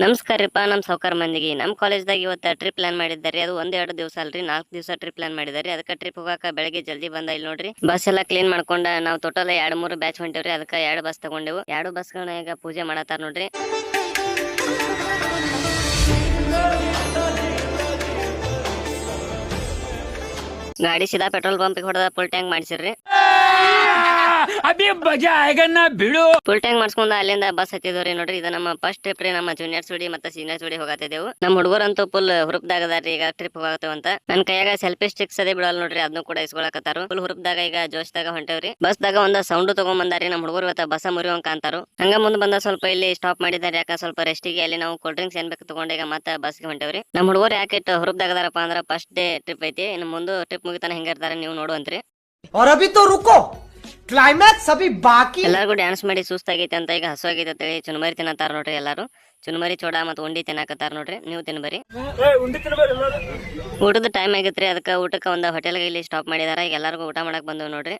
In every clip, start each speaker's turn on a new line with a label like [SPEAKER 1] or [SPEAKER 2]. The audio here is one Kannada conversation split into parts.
[SPEAKER 1] ನಮಸ್ಕಾರಪ್ಪ ನಮ್ಮ ಸಾವ್ಕಾರ ಮಂದಿಗೆ ನಮ್ಮ ಕಾಲೇಜ್ದಾಗ ಇವತ್ತು ಟ್ರಿಪ್ ಪ್ಲಾನ್ ಮಾಡಿದ್ದಾರೆ. ಅದು 1-2 ದಿವಸ ಅಲ್ರಿ, 4 ದಿವಸ ಟ್ರಿಪ್ ಪ್ಲಾನ್ ಮಾಡಿದ್ದಾರೆ. ಅದಕ್ಕೆ ಟ್ರಿಪ್ ಹೋಗಾಕ ಬೆಳಗ್ಗೆ ಜಲ್ದಿ ಬಂದ ಇಲ್ಲಿ ನೋಡ್ರಿ ಬಸ್ ಎಲ್ಲ ಕ್ಲೀನ್ ಮಾಡ್ಕೊಂಡ ನಾವು ಟೋಟಲ್ 2-3 ಬ್ಯಾಚ್ ಹೊಂಟೇವ್ರಿ. ಅದಕ್ಕೆ 2 ಬಸ್ ತಗೊಂಡೆವು. 2 ಬಸ್ಗಳನ್ನ ಈಗ ಪೂಜೆ ಮಾಡತ್ತಾರ ನೋಡ್ರಿ. ಗಾಡಿ ಸೀದಾ ಪೆಟ್ರೋಲ್ ಪಂಪ್ ಹೊಡೆದ ಫುಲ್ ಟ್ಯಾಂಕ್ ಮಾಡಿಸಿರ್ರಿ. ಫುಲ್ ಟ್ಯಾಂಕ್ ಮಾಡಿಸ್ಕೊಂಡ ಅಲ್ಲಿಂದ ಬಸ್ ಹತ್ತಿದವ್ರಿ ನೋಡ್ರಿ. ಇದು ನಮ್ಮ ಫಸ್ಟ್ ಟ್ರಿಪ್ ರೀ. ನಮ್ಮ ಜೂನಿಯರ್ಸ್ ಜೋಡಿ ಮತ್ತೆ ಸೀನಿಯರ್ಸ್ ಜೋಡಿ ಹೋಗತ್ತಿದ್ದೆವು. ನಮ್ಮ ಹುಡುಗರಂತೂ ಫುಲ್ ಹುರುಪ್ದಾಗದಾರ್ರಿ. ಈಗ ಟ್ರಿಪ್ ಹೋಗತ್ತೇವ ಅಂತ ನನ್ನ ಕೈಯಾಗ ಸೆಲ್ಫಿ ಸ್ಟಿಕ್ಸ್ ಅದೇ ಬಿಡಲ್ಲ ನೋಡ್ರಿ, ಅದನ್ನು ಕೂಡ ಇಸ್ಕೊಳಕತ್ತಾರು. ಫುಲ್ ಹುರುಪ್ದಾಗ ಈಗ ಜೋಶ್ದಾಗ ಹೊಂಟೇವ್ರಿ. ಬಸ್ದಾಗ ಒಂದ ಸೌಂಡ್ ತಗೊಂಡ್ ಬಂದಾರಿ ನಮ್ಮ ಹುಡುಗರು. ಇವತ್ತ ಬಸ್ ಮುರಿಯುವಂಕ ಅಂತಾರು. ಹಂಗ ಮುಂದ್ ಬಂದ ಸ್ವಲ್ಪ ಇಲ್ಲಿ ಸ್ಟಾಪ್ ಮಾಡಿದಾರೆ. ಯಾಕ ಸ್ವಲ್ಪ ರೆಸ್ಟಿಗೆ ಅಲ್ಲಿ ನಾವು ಕೂಲ್ ಡ್ರಿಂಕ್ಸ್ ಏನ್ ಬೇಕು ತಗೊಂಡ ಈಗ ಮತ್ತೆ ಬಸ್ಗೆ ಹೊಂಟೇವ್ರಿ. ನಮ್ಮ ಹುಡುಗರು ಯಾಕೆ ಹುರುಪ್ದಾಗದಾರಪ್ಪ ಅಂದ್ರ ಫಸ್ಟ್ ಡೇ ಟ್ರಿಪ್ ಐತಿ. ಇನ್ನು ಮುಂದೆ ಟ್ರಿಪ್ ಮುಗಿತಾನ ಹೆಂಗಿರ್ತಾರೆ ನೀವು ನೋಡುವಂತ್ರಿ.
[SPEAKER 2] ಕ್ಲೈಮ್ಯಾಕ್ಸ್ ಅಭಿ ಬಾಕಿ.
[SPEAKER 1] ಎಲ್ಲಾರ್ಗು ಡ್ಯಾನ್ಸ್ ಮಾಡಿ ಸುಸ್ತಾಗೈತೆ ಅಂತ ಈಗ ಹಸುವಾಗೈತೆ ಅಂತ ಹೇಳಿ ಚುನ್ಮರಿ ತಿನ್ನತಾರ ನೋಡ್ರಿ. ಎಲ್ಲಾರು ಚುನ್ಮರಿ ಚೋಡ ಮತ್ತೆ ಉಂಡಿ ತಿನ್ನಕತ್ತಾರ ನೋಡ್ರಿ. ನೀವು ತಿನ್ಬರಿ. ಊಟದ ಟೈಮ್ ಆಗೈತ್ರಿ. ಅದಕ್ಕೆ ಊಟಕ್ಕೆ ಒಂದು ಹೋಟೆಲ್ಗೆ ಇಲ್ಲಿ ಸ್ಟಾಪ್ ಮಾಡಿದಾರ. ಈಗ ಎಲ್ಲಾರ್ಗು ಊಟ ಮಾಡಕ್ ಬಂದವ್ ನೋಡ್ರಿ.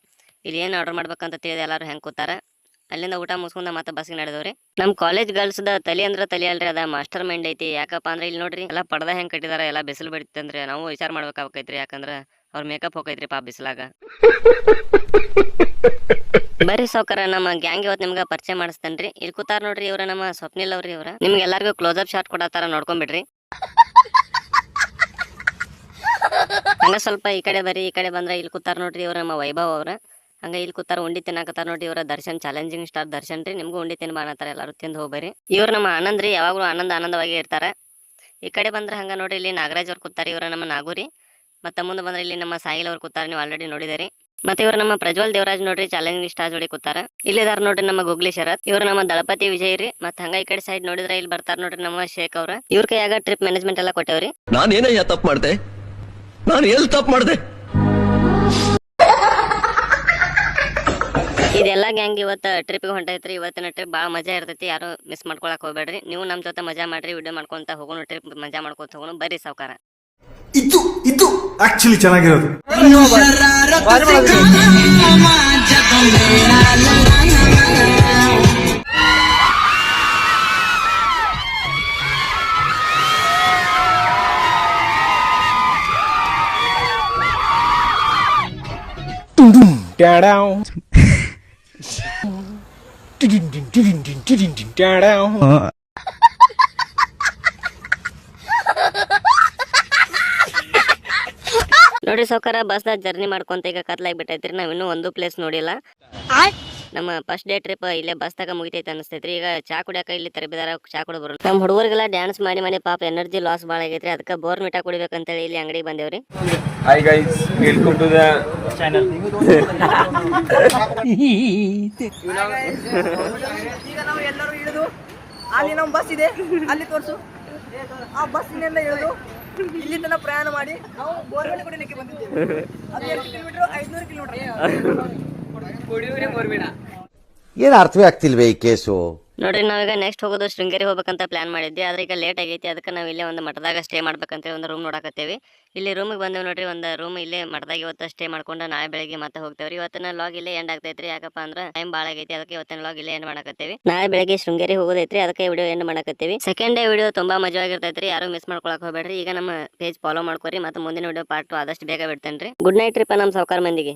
[SPEAKER 1] ಇಲ್ಲಿ ಏನ್ ಆರ್ಡರ್ ಮಾಡ್ಬೇಕಂತ ತಿಳಿದ ಎಲ್ಲಾರು ಹೆಂಗ್ ಕೂತಾರ. ಅಲ್ಲಿಂದ ಊಟ ಮುಗಿಸ್ಕೊಂಡ ಮತ್ತೆ ಬಸ್ಗೆ ನಡೆದವ್ರಿ. ನಮ್ ಕಾಲೇಜ್ ಗರ್ಲ್ಸ್ ದ ತಲಿ ಅಂದ್ರ ತಲಿ ಅಲ್ರಿ, ಅದ ಮಾಸ್ಟರ್ ಮೈಂಡ್ ಐತಿ. ಯಾಕಪ್ಪ ಅಂದ್ರೆ ಇಲ್ಲಿ ನೋಡ್ರಿ ಎಲ್ಲಾ ಪಡ್ದ ಹೆಂಗ್ ಕಟ್ಟಿದಾರ, ಎಲ್ಲಾ ಬಿಸಿಲು ಬಿಡ್ತಂದ್ರೆ ನಾವು ವಿಚಾರ ಮಾಡ್ಬೇಕಾಗೈತ್ರಿ. ಯಾಕಂದ್ರ ಅವ್ರ ಮೇಕಪ್ ಹೋಗೈತ್ರಿ ಪಾಪ ಬಿಸಿಲಾಗ. ಬರ್ರಿ ಸಾವ್ಕಾರ, ನಮ್ಮ ಗ್ಯಾಂಗ್ ಇವತ್ತು ನಿಮ್ಗೆ ಪರಿಚಯ ಮಾಡಿಸ್ತೇನ್ರಿ. ಇಲ್ಲಿ ಕೂತಾರ ನೋಡ್ರಿ, ಇವ್ರ ನಮ್ಮ ಸ್ವಪ್ನಿಲ್ ಅವ್ರಿ. ಇವ್ರ ನಿಮ್ಗೆ ಎಲ್ಲಾರ್ಗು ಕ್ಲೋಸ್ ಅಪ್ ಶಾಟ್ ಕೊಡತಾರ, ನೋಡ್ಕೊಂಡ್ಬಿಡ್ರಿ. ಹಂಗ ಸ್ವಲ್ಪ ಈ ಕಡೆ ಬರ್ರಿ. ಈ ಕಡೆ ಬಂದ್ರ ಇಲ್ಲಿ ಕೂತಾರ ನೋಡ್ರಿ, ಇವ್ರ ನಮ್ಮ ವೈಭವ್ ಅವ್ರ. ಹಂಗ ಇಲ್ಲಿ ಕೂತಾರ ಉಂಡಿ ತಿನ್ನಾಕತ್ತಾರ ನೋಡ್ರಿ. ಇವರ ದರ್ಶನ್, ಚಾಲೆಂಜಿಂಗ್ ಸ್ಟಾರ್ ದರ್ಶನ್ ರೀ. ನಿಮ್ಗೂ ಉಂಡಿ ತಿನ್ ಬಾಣತಾರ, ಎಲ್ಲಾರು ತಿಂದು ಹೋಗ್ಬರಿ. ಇವ್ರ ನಮ್ಮ ಆನಂದ್ ರೀ, ಯಾವಾಗ್ಲೂ ಆನಂದವಾಗಿ ಇರ್ತಾರ. ಈ ಕಡೆ ಬಂದ್ರ ಹಂಗ ನೋಡ್ರಿ, ಇಲ್ಲಿ ನಾಗರಾಜ್ ಅವ್ರು ಕೂತಾರ. ಇವ್ರ ನಮ್ಮ ನಾಗೂರಿ. ಮತ್ತೆ ಮುಂದೆ ಬಂದ್ರೆ ಇಲ್ಲಿ ನಮ್ಮ ಸಾಯಿಲ್ ಅವ್ರು ಕೂತಾರ, ನೀವು ಆಲ್ರೆಡಿ ನೋಡಿದಾರಿ. ಮತ್ತೆ ಇವ್ರ ನಮ್ಮ ಪ್ರಜ್ವಲ್ ದೇವರಾಜ್ ನೋಡ್ರಿ, ಚಾಲೆಂಜಿಂಗ್ ಸ್ಟಾರ್ ಜೋಡಿ ಕೂತಾರ. ಇಲ್ಲಿದಾರ ನೋಡ್ರಿ ನಮ್ಮ ಗುಗ್ಲಿ ಶರತ್. ಇವ್ರ ನಮ್ಮ ದಳಪತಿ ವಿಜಯ್ ರೀ. ಮತ್ತೆ ಹಂಗ ಈ ಕಡೆ ಸೈಡ್ ನೋಡಿದ್ರೆ ಇಲ್ಲಿ ಬರ್ತಾರ ನೋಡ್ರಿ ನಮ್ಮ ಶೇಖ್ ಅವ್ರ. ಇವ್ರ ಕೈಯಾಗ ಟ್ರಿಪ್ ಮ್ಯಾನೇಜ್ಮೆಂಟ್ ಎಲ್ಲ ಕೊಟ್ಟೇವ್ರಿ.
[SPEAKER 3] ನಾನೇನಯ್ಯ ತಪ್ಪು ಮಾಡ್ದೆ? ನಾನು ಎಲ್ಲಿ ತಪ್ಪು ಮಾಡ್ದೆ?
[SPEAKER 1] ಇದೆಲ್ಲ ಗ್ಯಾಂಗ್ ಇವತ್ತು ಟ್ರಿಪ್ಗೆ ಹೊಂಟೈತ್ರಿ. ಇವತ್ತಿನ ಟ್ರಿಪ್ ಭಾಳ ಮಜಾ ಇರ್ತೈತಿ. ಯಾರು ಮಿಸ್ ಮಾಡ್ಕೊಳಕ್ ಹೋಗ್ಬೇಡ್ರಿ. ನೀವು ನಮ್ಮ ಜೊತೆ ಮಜಾ ಮಾಡ್ರಿ. ವಿಡಿಯೋ ಮಾಡ್ಕೊಂತ ಹೋಗೋಣ, ಟ್ರಿಪ್ ಮಜಾ ಮಾಡ್ಕೊಂತ ಹೋಗೋಣ. ಬರ್ರಿ ಸಾವ್ಕಾರ.
[SPEAKER 2] ಇದು ಆಕ್ಚುಲಿ ಚೆನ್ನಾಗಿರೋದು.
[SPEAKER 1] ನೋಡ್ರಿ ಸಾವ್ಕಾರ, ಬಸ್ದಾಗ ಜರ್ನಿ ಮಾಡ್ಕೊಂತ ಈಗ ಕತ್ಲಾಗಿ ಬಿಟ್ಟೈತ್ರಿ. ನಾವ್ ಇನ್ನೂ ಒಂದು ಪ್ಲೇಸ್ ನೋಡಿಲ್ಲ. ನಮ್ಮ ಫಸ್ಟ್ ಡೇ ಟ್ರಿಪ್ ಇಲ್ಲೇ ಬಸ್ದಾಗ ಮುಗಿತೈತೆ ಅನಿಸ್ತೈತ್ರಿ. ಈಗ ಚಾ ಕುಡಿಯಾಕ ಇಲ್ಲಿ ತರಬಿದಾರ, ಚಾ ಕುಡ ಬರೋಣ. ನಮ್ಮ ಹುಡುಗರಿಗೆಲ್ಲ ಡ್ಯಾನ್ಸ್ ಮಾಡಿ ಮಾಡಿ ಪಾಪ ಎನರ್ಜಿ ಲಾಸ್ ಭಾಳ ಆಗೈತ್ರಿ. ಅದಕ್ಕೆ ಬೋರ್ಮಿಟಾ ಕುಡಿಬೇಕಂತೇಳಿ ಇಲ್ಲಿ ಅಂಗಡಿಗೆ ಬಂದೇವ್ರಿ.
[SPEAKER 4] Hi guys, welcome to the channel.
[SPEAKER 5] ಈಗ ನಾವು ಎಲ್ಲರೂ ಇಳಿದು ಅಲ್ಲಿ ನಮ್ಮ ಬಸ್ ಇದೆ, ಅಲ್ಲಿ ತೋರಿಸು. ಆ ಬಸ್ಸಿನಿಂದ ಇಳಿದು ಇಲ್ಲಿ ತನಕ ಪ್ರಯಾಣ ಮಾಡಿ ನಾವು ಬೋರ್ವೆಲ್ ಕುಡಿಲಿಕ್ಕೆ ಬಂದಿದ್ದೇವೆ. ಅದು ಎಷ್ಟು ಕಿಲೋಮೀಟರ್? 500 ಕಿಲೋಮೀಟರ್.
[SPEAKER 6] ಏನು ಅರ್ಥವೇ ಆಗ್ತಿಲ್ವೇ ಈ ಕೇಸು?
[SPEAKER 1] ನೋಡ್ರಿ, ನಾವೀಗ ನೆಕ್ಸ್ಟ್ ಹೋಗೋದು ಶೃಂಗೇರಿ ಹೋಗ್ಬೇಕಂತ ಪ್ಲಾನ್ ಮಾಡಿದ್ವಿ. ಆದ್ರೆ ಈಗ ಲೇಟ್ ಆಗೈತಿ. ಅದಕ್ಕೆ ನಾವು ಇಲ್ಲೇ ಒಂದು ಮಠದಾಗ ಸ್ಟೇ ಮಾಡ್ಬೇಕಂತ ಒಂದು ರೂಮ್ ನೋಡಕತ್ತೇವಿ. ಇಲ್ಲಿ ರೂಮಿಗೆ ಬಂದೇವಿ ನೋಡ್ರಿ. ಒಂದು ರೂಮ್ ಇಲ್ಲೇ ಮಠದಾಗ ಇವತ್ತು ಸ್ಟೇ ಮಾಡ್ಕೊಂಡು ನಾಳೆ ಬೆಳಗ್ಗೆ ಮತ್ತೆ ಹೋಗ್ತೇವ್ರಿ. ಇವತ್ತಿನ ಲಾಗ್ ಇಲ್ಲೇ ಎಂಡ್ ಆಗ್ತೈತ್ರಿ. ಯಾಕಪ್ಪ ಅಂದ್ರೆ ಟೈಮ್ ಭಾಳ ಆಗೈತಿ. ಅದಕ್ಕೆ ಇವತ್ತಿನ ಲಾಗ್ ಇಲ್ಲೇ ಎಂಡ್ ಮಾಡಕತ್ತೇವಿ. ನಾಳೆ ಬೆಳಗ್ಗೆ ಶೃಂಗೇರಿ ಹೋಗೋದೈತ್ರಿ. ಅದಕ್ಕೆ ವಿಡಿಯೋ ಎಂಡ್ ಮಾಡಕತ್ತೇವಿ. ಸೆಕೆಂಡ್ ಡೇ ವಿಡಿಯೋ ತುಂಬಾ ಮಜವಾಗಿರ್ತೈತ್ರಿ. ಯಾರು ಮಿಸ್ ಮಾಡ್ಕೊಳಕ್ ಹೋಗ್ಬೇಡ್ರಿ. ಈಗ ನಮ್ಮ ಪೇಜ್ ಫಾಲೋ ಮಾಡ್ಕೊರಿ. ಮತ್ತೆ ಮುಂದಿನ ವಿಡಿಯೋ ಪಾರ್ಟ್ ಆದಷ್ಟು ಬೇಗ ಬಿಡ್ತೇನ್ರಿ. ಗುಡ್ ನೈಟ್ ಟ್ರಿಪ್ ನಮ್ಮ ಸಾವ್ಕಾರ ಮಂದಿಗೆ.